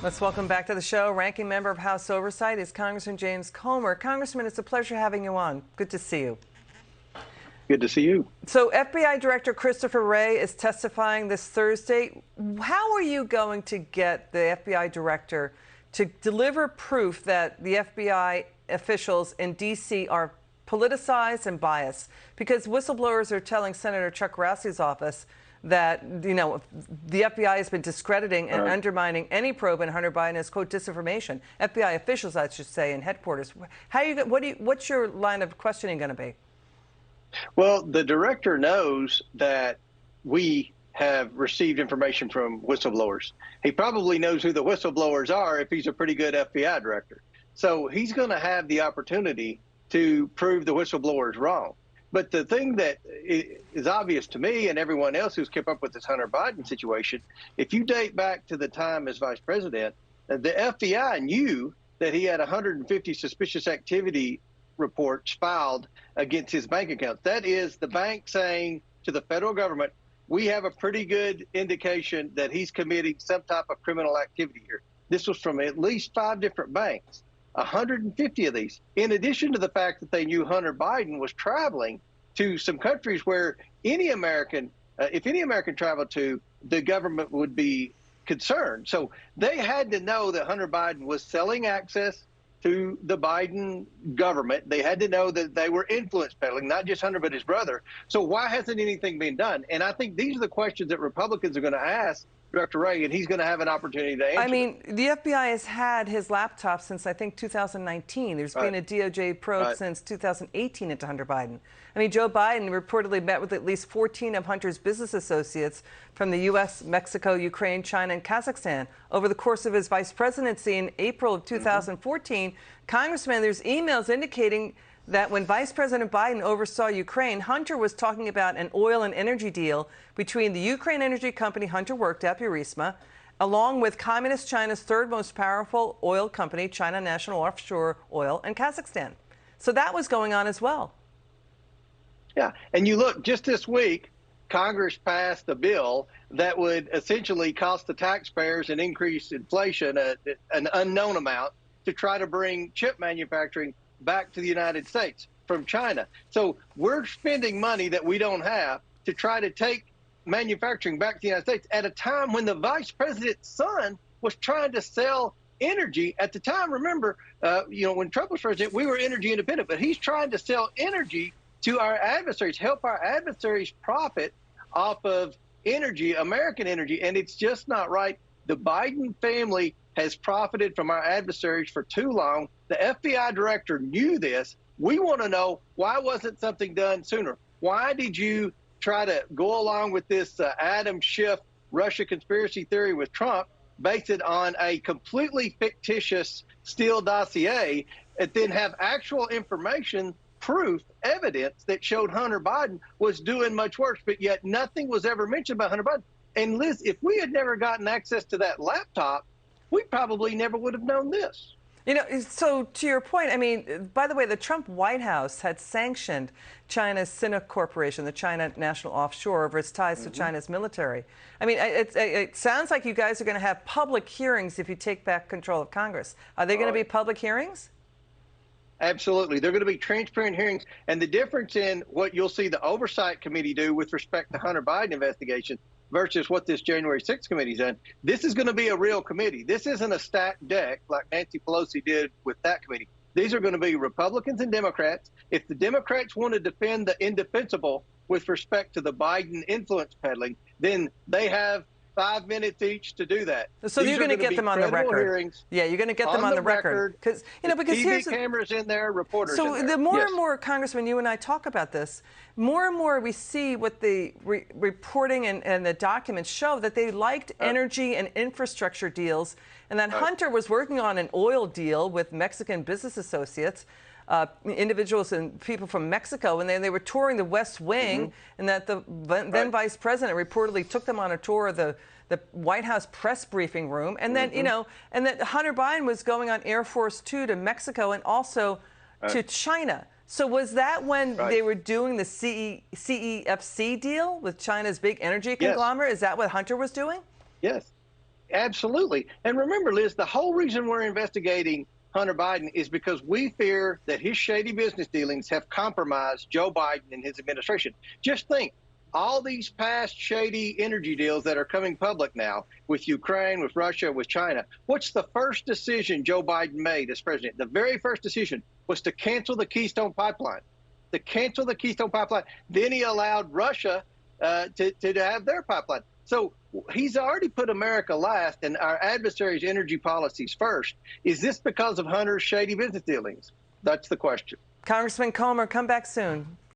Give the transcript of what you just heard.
Let's welcome back to the show. Ranking member of House Oversight is Congressman James Comer. Congressman, it's a pleasure having you on. Good to see you. Good to see you. So FBI Director Christopher Wray is testifying this Thursday. How are you going to get the FBI Director to deliver proof that the FBI officials in D.C. are politicized and biased? Because whistleblowers are telling Senator Chuck Rossi's office that, the FBI has been discrediting and undermining any probe in Hunter Biden as, quote, disinformation. FBI officials, I should say, in headquarters. What's your line of questioning going to be? Well, the director knows that we have received information from whistleblowers. He probably knows who the whistleblowers are if he's a pretty good FBI director. So he's going to have the opportunity to prove the whistleblowers wrong. But the thing that is obvious to me and everyone else who's kept up with this Hunter Biden situation, if you date back to the time as vice president, the FBI knew that he had 150 suspicious activity reports filed against his bank accounts. That is the bank saying to the federal government, we have a pretty good indication that he's committing some type of criminal activity here. This was from at least 5 different banks. 150 of these, in addition to the fact that they knew Hunter Biden was traveling to some countries where any American, if any American traveled to, the government would be concerned. So they had to know that Hunter Biden was selling access to the Biden government. They had to know that they were influence peddling, not just Hunter, but his brother. So why hasn't anything been done? And I think these are the questions that Republicans are going to ask Dr. Wray, and he's going to have an opportunity to answer. I mean, the FBI has had his laptop since, I think, 2019. There's been a DOJ probe since 2018 into Hunter Biden. I mean, Joe Biden reportedly met with at least 14 of Hunter's business associates from the U.S., Mexico, Ukraine, China, and Kazakhstan over the course of his vice presidency in April of 2014. Congressman, there's emails indicating that when Vice President Biden oversaw Ukraine, Hunter was talking about an oil and energy deal between the Ukraine energy company Hunter worked at, Burisma, along with Communist China's third most powerful oil company, China National Offshore Oil, and Kazakhstan. So that was going on as well. Yeah, and you look, just this week, Congress passed a bill that would essentially cost the taxpayers and increase inflation an unknown amount to try to bring chip manufacturing back to the United States from China. So we're spending money that we don't have to try to take manufacturing back to the United States at a time when the vice president's son was trying to sell energy. At the time, remember, when Trump was president, we were energy independent, but he's trying to sell energy to our adversaries, help our adversaries profit off of energy, American energy, and it's just not right. The Biden family has profited from our adversaries for too long. The FBI director knew this. We want to know, why wasn't something done sooner? Why did you try to go along with this Adam Schiff Russia conspiracy theory with Trump, base it on a completely fictitious Steele dossier, and then have actual information, proof, evidence that showed Hunter Biden was doing much worse, but yet nothing was ever mentioned about Hunter Biden? And Liz, if we had never gotten access to that laptop, we probably never would have known this. So to your point, I mean, by the way, the Trump White House had sanctioned China's Sinnoh Corporation, the China National Offshore, over its ties to China's military. I mean, it sounds like you guys are going to have public hearings if you take back control of Congress. Are they going to be public hearings? Absolutely. They're going to be transparent hearings. And the difference in what you'll see the Oversight Committee do with respect to Hunter Biden investigation versus what this January 6th committee's done, this is going to be a real committee. This isn't a stacked deck like Nancy Pelosi did with that committee. These are going to be Republicans and Democrats. If the Democrats want to defend the indefensible with respect to the Biden influence peddling, then they have 5 minutes each to do that. So you're going to get them on the record. Yeah, you're going to get them on the record. Because TV cameras in there, reporters in there. So the more and more, Congressman, you and I talk about this, more and more we see what the reporting and the documents show that they liked energy and infrastructure deals, and that Hunter was working on an oil deal with Mexican business associates, individuals and people from Mexico, and they were touring the West Wing, and that the then vice president reportedly took them on a tour of the White House press briefing room, and then and that Hunter Biden was going on Air Force Two to Mexico and also to China. So was that when they were doing the CEFC deal with China's big energy conglomerate? Is that what Hunter was doing? Yes. Absolutely. And remember, Liz, the whole reason we're investigating Hunter Biden is because we fear that his shady business dealings have compromised Joe Biden and his administration. Just think, all these past shady energy deals that are coming public now with Ukraine, with Russia, with China. What's the first decision Joe Biden made as president? The very first decision was to cancel the Keystone Pipeline. To cancel the Keystone Pipeline. Then he allowed Russia to have their pipeline. So he's already put America last and our adversaries' energy policies first. Is this because of Hunter's shady business dealings? That's the question. Congressman Comer, come back soon.